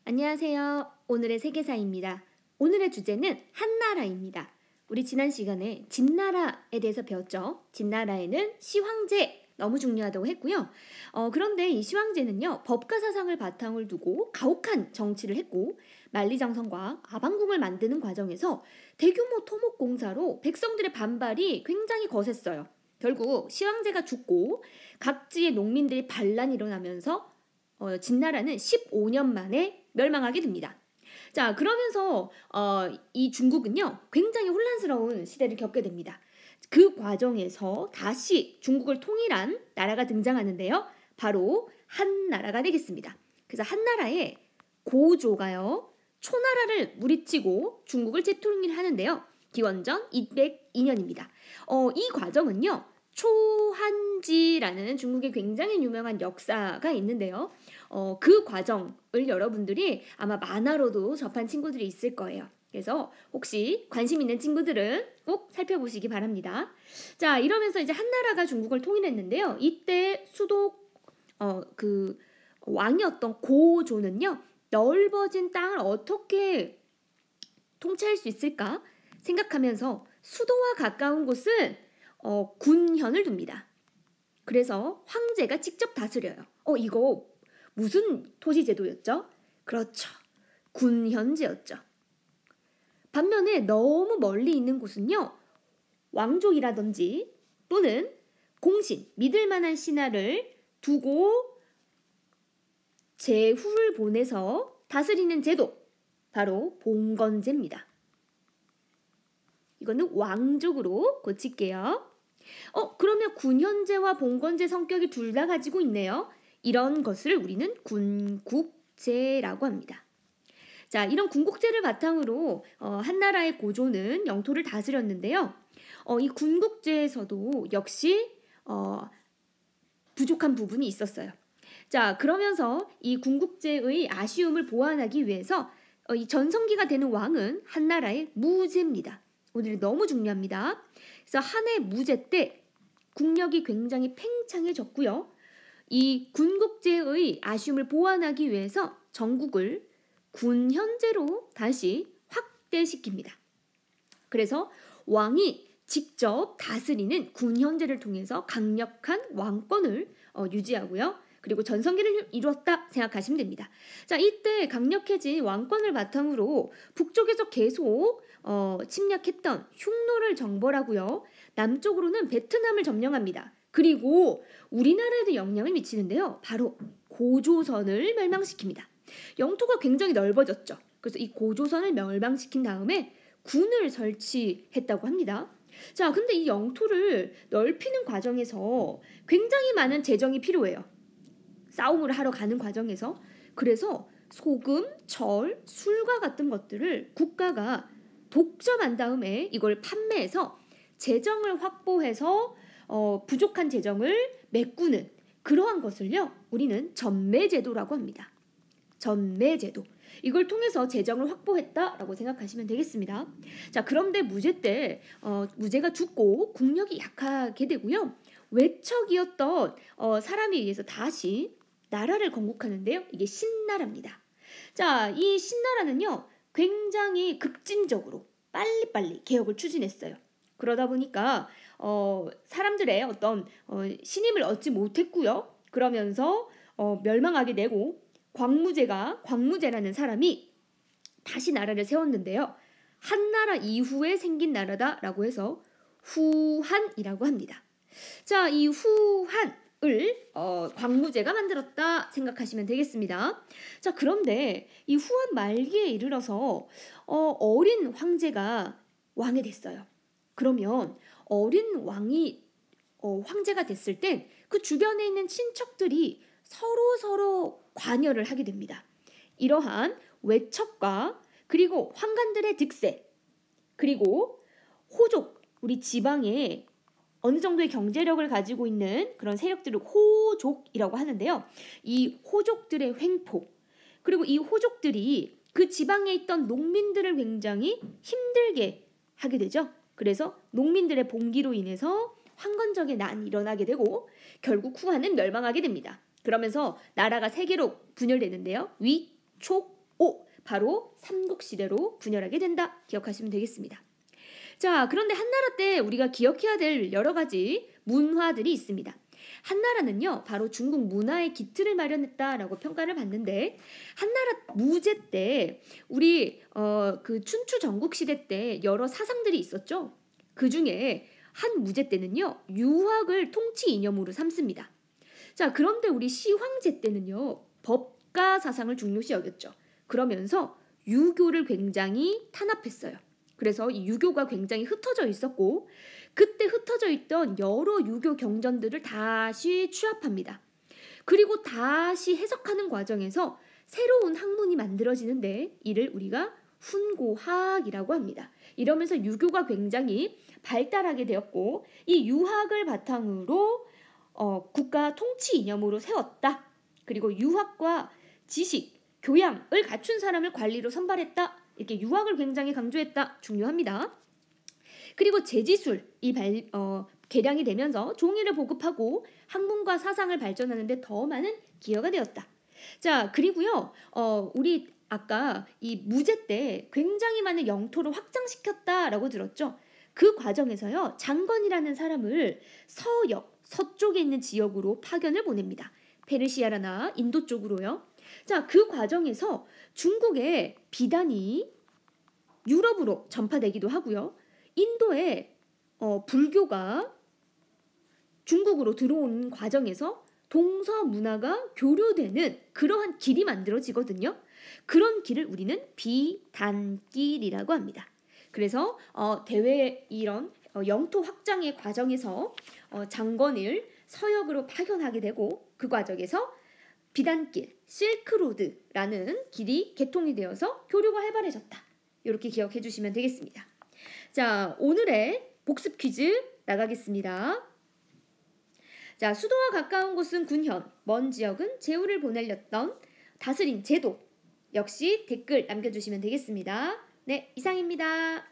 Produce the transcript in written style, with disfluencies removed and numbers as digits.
안녕하세요. 오늘의 세계사입니다. 오늘의 주제는 한나라입니다. 우리 지난 시간에 진나라에 대해서 배웠죠. 진나라에는 시황제 너무 중요하다고 했고요. 그런데 이 시황제는요. 법과 사상을 바탕을 두고 가혹한 정치를 했고 만리장성과 아방궁을 만드는 과정에서 대규모 토목공사로 백성들의 반발이 굉장히 거셌어요. 결국 시황제가 죽고 각지의 농민들이 반란이 일어나면서 진나라는 15년 만에 멸망하게 됩니다. 자, 그러면서 이 중국은요 굉장히 혼란스러운 시대를 겪게 됩니다. 그 과정에서 다시 중국을 통일한 나라가 등장하는데요. 바로 한나라가 되겠습니다. 그래서 한나라의 고조가요 초나라를 무리치고 중국을 재통일하는데요. 기원전 202년입니다. 이 과정은요 초한지라는 중국의 굉장히 유명한 역사가 있는데요. 그 과정을 여러분들이 아마 만화로도 접한 친구들이 있을 거예요. 그래서 혹시 관심 있는 친구들은 꼭 살펴보시기 바랍니다. 자, 이러면서 이제 한나라가 중국을 통일했는데요. 이때 수도 그 왕이었던 고조는요. 넓어진 땅을 어떻게 통치할 수 있을까 생각하면서 수도와 가까운 곳은 군현을 둡니다. 그래서 황제가 직접 다스려요. 이거 무슨 토지제도였죠? 그렇죠. 군현제였죠. 반면에 너무 멀리 있는 곳은요. 왕족이라든지 또는 공신, 믿을 만한 신하를 두고 제후를 보내서 다스리는 제도, 바로 봉건제입니다. 이거는 왕족으로 고칠게요. 그러면 군현제와 봉건제 성격이 둘 다 가지고 있네요. 이런 것을 우리는 군국제라고 합니다. 자, 이런 군국제를 바탕으로 한나라의 고조는 영토를 다스렸는데요. 이 군국제에서도 역시 부족한 부분이 있었어요. 자, 그러면서 이 군국제의 아쉬움을 보완하기 위해서 이 전성기가 되는 왕은 한나라의 무제입니다. 오늘 너무 중요합니다. 그래서 한해 무제 때 국력이 굉장히 팽창해졌고요. 이 군국제의 아쉬움을 보완하기 위해서 전국을 군현제로 다시 확대시킵니다. 그래서 왕이 직접 다스리는 군현제를 통해서 강력한 왕권을 유지하고요. 그리고 전성기를 이루었다 생각하시면 됩니다. 자, 이때 강력해진 왕권을 바탕으로 북쪽에서 계속 침략했던 흉노를 정벌하고요. 남쪽으로는 베트남을 점령합니다. 그리고 우리나라에도 영향을 미치는데요. 바로 고조선을 멸망시킵니다. 영토가 굉장히 넓어졌죠. 그래서 이 고조선을 멸망시킨 다음에 군을 설치했다고 합니다. 자, 근데 이 영토를 넓히는 과정에서 굉장히 많은 재정이 필요해요. 싸움을 하러 가는 과정에서. 그래서 소금, 철, 술과 같은 것들을 국가가 독점한 다음에 이걸 판매해서 재정을 확보해서 부족한 재정을 메꾸는 그러한 것을요 우리는 전매제도라고 합니다. 전매제도. 이걸 통해서 재정을 확보했다라고 생각하시면 되겠습니다. 자, 그런데 무제 때 무제가 죽고 국력이 약하게 되고요. 외척이었던 사람에 의해서 다시 나라를 건국하는데요. 이게 신나라입니다. 자, 이 신나라는요. 굉장히 급진적으로 빨리빨리 개혁을 추진했어요. 그러다 보니까 사람들의 어떤 신임을 얻지 못했고요. 그러면서 멸망하게 되고 광무제라는 사람이 다시 나라를 세웠는데요. 한나라 이후에 생긴 나라다라고 해서 후한이라고 합니다. 자, 이 후한을 광무제가 만들었다 생각하시면 되겠습니다. 자, 그런데 이 후한 말기에 이르러서 어린 황제가 왕이 됐어요. 그러면 어린 왕이 황제가 됐을 땐 그 주변에 있는 친척들이 서로 관여를 하게 됩니다. 이러한 외척과 그리고 황관들의 득세 그리고 호족, 우리 지방에 어느 정도의 경제력을 가지고 있는 그런 세력들을 호족이라고 하는데요. 이 호족들의 횡포 그리고 이 호족들이 그 지방에 있던 농민들을 굉장히 힘들게 하게 되죠. 그래서 농민들의 봉기로 인해서 황건적의 난이 일어나게 되고 결국 후한은 멸망하게 됩니다. 그러면서 나라가 세 개로 분열되는데요. 위, 촉, 바로 삼국시대로 분열하게 된다. 기억하시면 되겠습니다. 자, 그런데 한나라 때 우리가 기억해야 될 여러 가지 문화들이 있습니다. 한나라는요, 바로 중국 문화의 기틀을 마련했다라고 평가를 받는데, 한나라 무제 때 우리 그 춘추 전국시대 때 여러 사상들이 있었죠. 그 중에 한 무제 때는요, 유학을 통치 이념으로 삼습니다. 자, 그런데 우리 시황제 때는요, 법가 사상을 중요시 여겼죠. 그러면서 유교를 굉장히 탄압했어요. 그래서 이 유교가 굉장히 흩어져 있었고, 그때 흩어져 있던 여러 유교 경전들을 다시 취합합니다. 그리고 다시 해석하는 과정에서 새로운 학문이 만들어지는데, 이를 우리가 훈고학이라고 합니다. 이러면서 유교가 굉장히 발달하게 되었고, 이 유학을 바탕으로 국가 통치 이념으로 세웠다. 그리고 유학과 지식, 교양을 갖춘 사람을 관리로 선발했다. 이렇게 유학을 굉장히 강조했다. 중요합니다. 그리고 제지술이 개량이 되면서 종이를 보급하고 학문과 사상을 발전하는데 더 많은 기여가 되었다. 자, 그리고요, 우리 아까 이 무제 때 굉장히 많은 영토를 확장시켰다라고 들었죠. 그 과정에서요, 장건이라는 사람을 서쪽에 있는 지역으로 파견을 보냅니다. 페르시아나 인도 쪽으로요. 자, 그 과정에서 중국의 비단이 유럽으로 전파되기도 하고요. 인도의 불교가 중국으로 들어오는 과정에서 동서 문화가 교류되는 그러한 길이 만들어지거든요. 그런 길을 우리는 비단길이라고 합니다. 그래서 대외 이런 영토 확장의 과정에서 장건을 서역으로 파견하게 되고, 그 과정에서 비단길, 실크로드라는 길이 개통이 되어서 교류가 활발해졌다. 이렇게 기억해 주시면 되겠습니다. 자, 오늘의 복습 퀴즈 나가겠습니다. 자, 수도와 가까운 곳은 군현, 먼 지역은 제후를 보내렸던 다스린 제도. 역시 댓글 남겨주시면 되겠습니다. 네, 이상입니다.